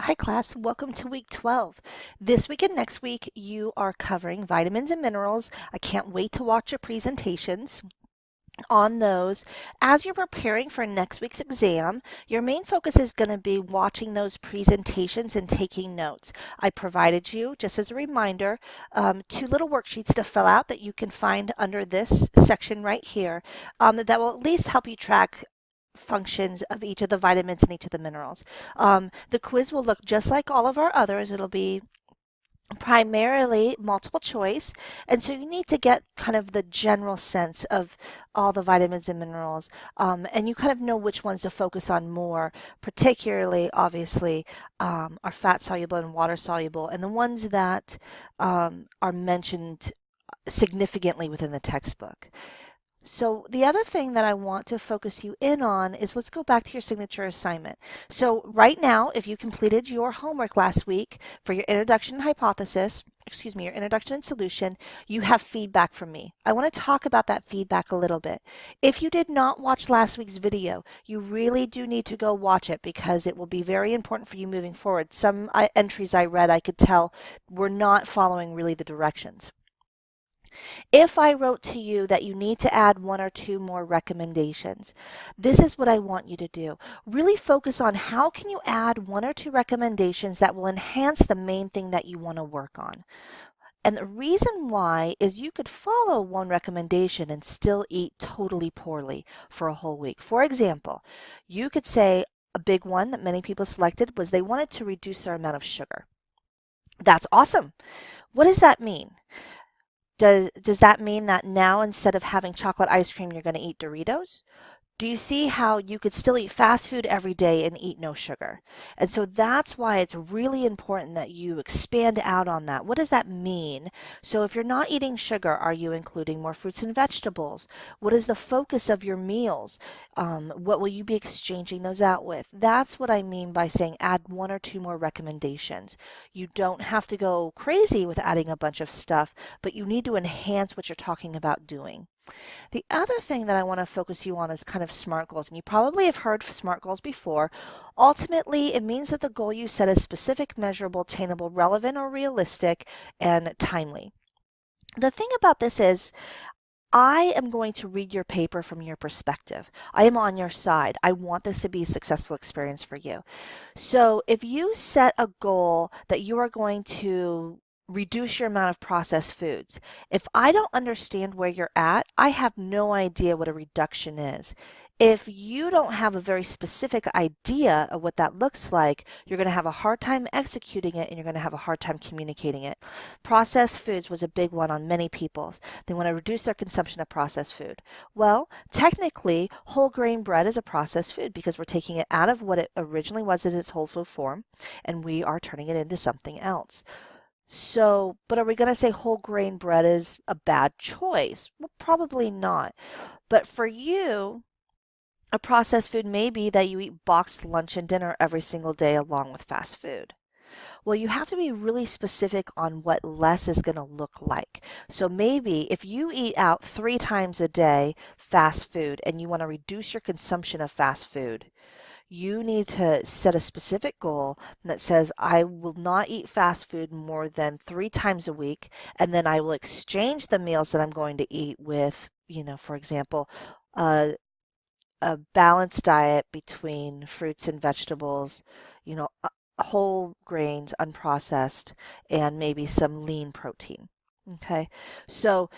Hi class, welcome to week 12. This week and next week you are covering vitamins and minerals. I can't wait to watch your presentations on those. As you're preparing for next week's exam, your main focus is going to be watching those presentations and taking notes. I provided you, just as a reminder, two little worksheets to fill out that you can find under this section right here that will at least help you track functions of each of the vitamins and each of the minerals. The quiz will look just like all of our others. It'll be primarily multiple choice, and so you need to get kind of the general sense of all the vitamins and minerals, and you kind of know which ones to focus on more, particularly obviously are fat soluble and water soluble, and the ones that are mentioned significantly within the textbook. So the other thing that I want to focus you in on is, let's go back to your signature assignment. So right now, if you completed your homework last week for your introduction and hypothesis, your introduction and solution, you have feedback from me. I want to talk about that feedback a little bit. If you did not watch last week's video, you really do need to go watch it because it will be very important for you moving forward. Some entries I read, I could tell were not following really the directions. If I wrote to you that you need to add one or two more recommendations, this is what I want you to do. Really focus on how can you add one or two recommendations that will enhance the main thing that you want to work on. And the reason why is you could follow one recommendation and still eat totally poorly for a whole week. For example, you could say a big one that many people selected was they wanted to reduce their amount of sugar. That's awesome. What does that mean? Does that mean that now instead of having chocolate ice cream, you're going to eat Doritos? Do you see how you could still eat fast food every day and eat no sugar? And so that's why it's really important that you expand out on that. What does that mean? So if you're not eating sugar, are you including more fruits and vegetables? What is the focus of your meals? What will you be exchanging those out with? That's what I mean by saying add one or two more recommendations. You don't have to go crazy with adding a bunch of stuff, but you need to enhance what you're talking about doing. The other thing that I want to focus you on is kind of SMART goals. And you probably have heard SMART goals before. Ultimately, it means that the goal you set is specific, measurable, attainable, relevant, or realistic, and timely. The thing about this is, I am going to read your paper from your perspective. I am on your side. I want this to be a successful experience for you. So if you set a goal that you are going to reduce your amount of processed foods, if I don't understand where you're at, I have no idea what a reduction is. If you don't have a very specific idea of what that looks like, you're going to have a hard time executing it and you're going to have a hard time communicating it. Processed foods was a big one on many people's. They want to reduce their consumption of processed food. Well, technically, whole grain bread is a processed food because we're taking it out of what it originally was in its whole food form and we are turning it into something else. So, but are we going to say whole grain bread is a bad choice? Well, probably not. But for you, a processed food may be that you eat boxed lunch and dinner every single day along with fast food. Well, you have to be really specific on what less is going to look like. So maybe if you eat out 3 times a day fast food and you want to reduce your consumption of fast food, you need to set a specific goal that says, I will not eat fast food more than 3 times a week, and then I will exchange the meals that I'm going to eat with, for example, a, a balanced diet between fruits and vegetables, whole grains, unprocessed, and maybe some lean protein. Okay, so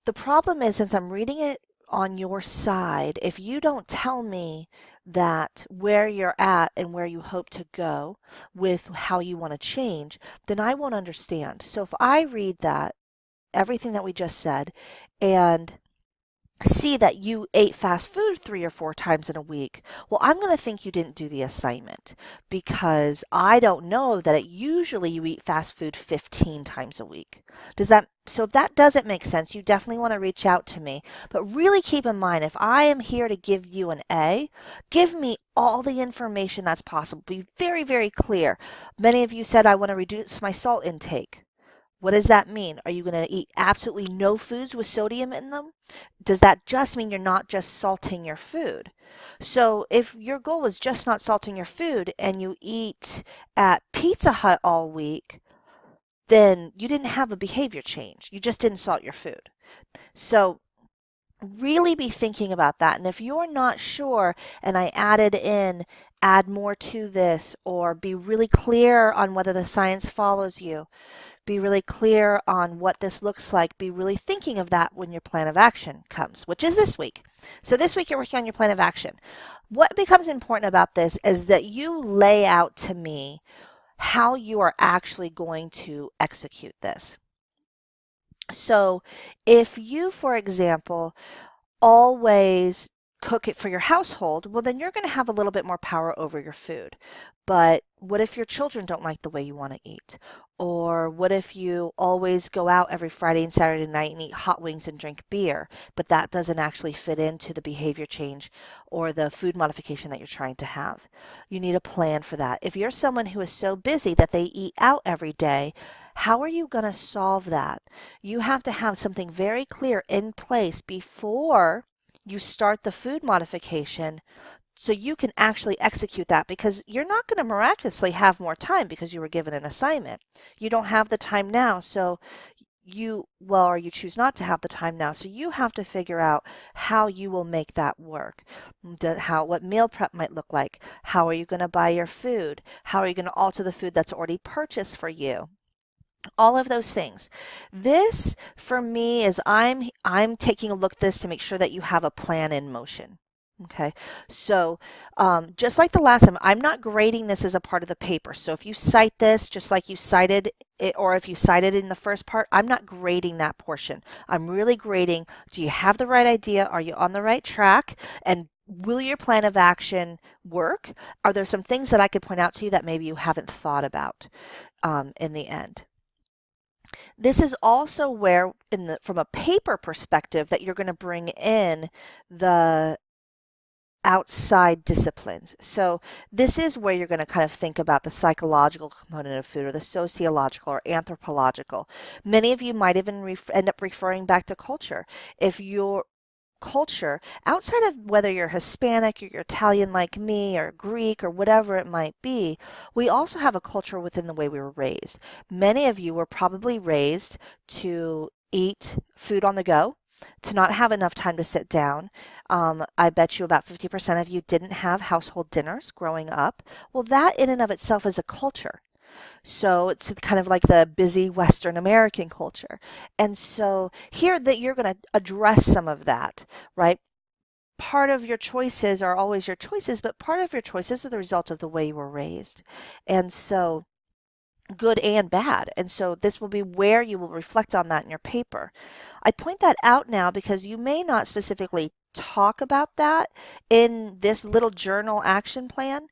the problem is, since I'm reading it on your side, if you don't tell me that where you're at and where you hope to go with how you want to change, then I won't understand. So if I read that, everything that we just said, and see that you ate fast food 3 or 4 times in a week, well, I'm going to think you didn't do the assignment because I don't know that usually you eat fast food 15 times a week. So if that doesn't make sense, you definitely want to reach out to me. But really keep in mind, if I am here to give you an A, give me all the information that's possible. Be very, very clear. Many of you said I want to reduce my salt intake. What does that mean? Are you going to eat absolutely no foods with sodium in them? Does that just mean you're not just salting your food? So if your goal is just not salting your food and you eat at Pizza Hut all week, then you didn't have a behavior change. You just didn't salt your food. So really be thinking about that. And if you're not sure, and I add more to this, or be really clear on whether the science follows you, be really clear on what this looks like, be really thinking of that when your plan of action comes, which is this week. So this week you're working on your plan of action. What becomes important about this is that you lay out to me how you are actually going to execute this. So if you, for example, always cook it for your household, well, then you're going to have a little bit more power over your food. But what if your children don't like the way you want to eat? Or what if you always go out every Friday and Saturday night and eat hot wings and drink beer, but that doesn't actually fit into the behavior change or the food modification that you're trying to have? You need a plan for that. If you're someone who is so busy that they eat out every day, how are you going to solve that? You have to have something very clear in place before you start the food modification so you can actually execute that, because you're not going to miraculously have more time because you were given an assignment. You don't have the time now, so or you choose not to have the time now, so you have to figure out how you will make that work. What meal prep might look like. How are you going to buy your food? How are you going to alter the food that's already purchased for you? All of those things. This for me is I'm taking a look at this to make sure that you have a plan in motion. Okay, so just like the last time, I'm not grading this as a part of the paper. So if you cite this just like you cited it, or if you cited it in the first part, I'm not grading that portion. I'm really grading, do you have the right idea? Are you on the right track? And will your plan of action work? Are there some things that I could point out to you that maybe you haven't thought about in the end? This is also where, from a paper perspective, that you're going to bring in the outside disciplines. So this is where you're going to kind of think about the psychological component of food, or the sociological or anthropological. Many of you might even end up referring back to culture. If your culture, outside of whether you're Hispanic or you're Italian like me, or Greek, or whatever it might be, we also have a culture within the way we were raised. Many of you were probably raised to eat food on the go, to not have enough time to sit down. I bet you about 50% of you didn't have household dinners growing up. Well, that in and of itself is a culture. So it's kind of like the busy Western American culture. And so here that you're going to address some of that, right? Part of your choices are always your choices, but part of your choices are the result of the way you were raised. And so good and bad. And so this will be where you will reflect on that in your paper. I point that out now because you may not specifically talk about that in this little journal action plan,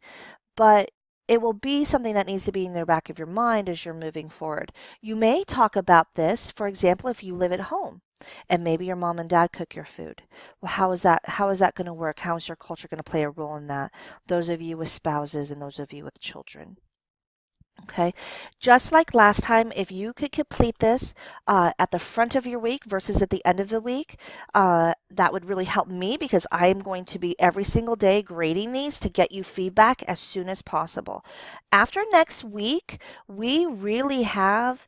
but it will be something that needs to be in the back of your mind as you're moving forward. You may talk about this, for example, if you live at home and maybe your mom and dad cook your food. Well, how is that going to work? How is your culture going to play a role in that? Those of you with spouses and those of you with children. Okay, just like last time, if you could complete this at the front of your week versus at the end of the week, that would really help me, because I am going to be every single day grading these to get you feedback as soon as possible. After next week, we really have,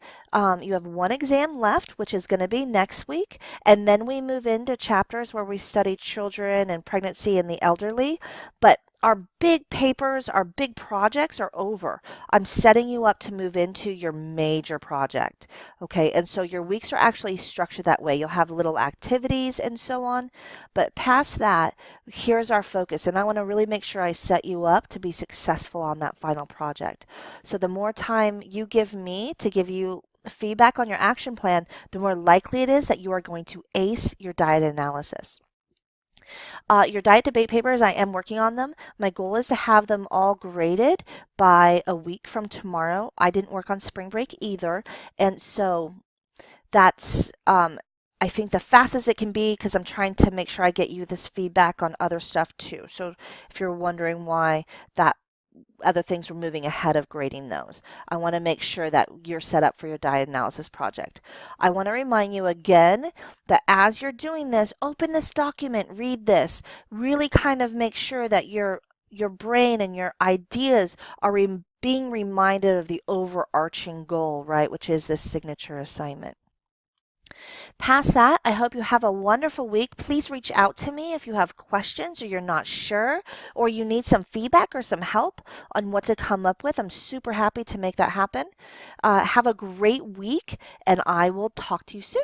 you have one exam left, which is going to be next week, and then we move into chapters where we study children and pregnancy and the elderly. But our big papers, our big projects are over. I'm setting you up to move into your major project. Okay, and so your weeks are actually structured that way. You'll have little activities and so on. But past that, here's our focus. And I want to really make sure I set you up to be successful on that final project. So the more time you give me to give you feedback on your action plan, the more likely it is that you are going to ace your diet analysis. Your diet debate papers, I am working on them. My goal is to have them all graded by a week from tomorrow. I didn't work on spring break either, and so that's I think the fastest it can be, because I'm trying to make sure I get you this feedback on other stuff too. So if you're wondering why that other things were moving ahead of grading those. I want to make sure that you're set up for your diet analysis project. I want to remind you again that as you're doing this, open this document, read this, really kind of make sure that your brain and your ideas are being reminded of the overarching goal, right, which is this signature assignment. Past that, I hope you have a wonderful week. Please reach out to me if you have questions or you're not sure or you need some feedback or some help on what to come up with. I'm super happy to make that happen. Have a great week, and I will talk to you soon.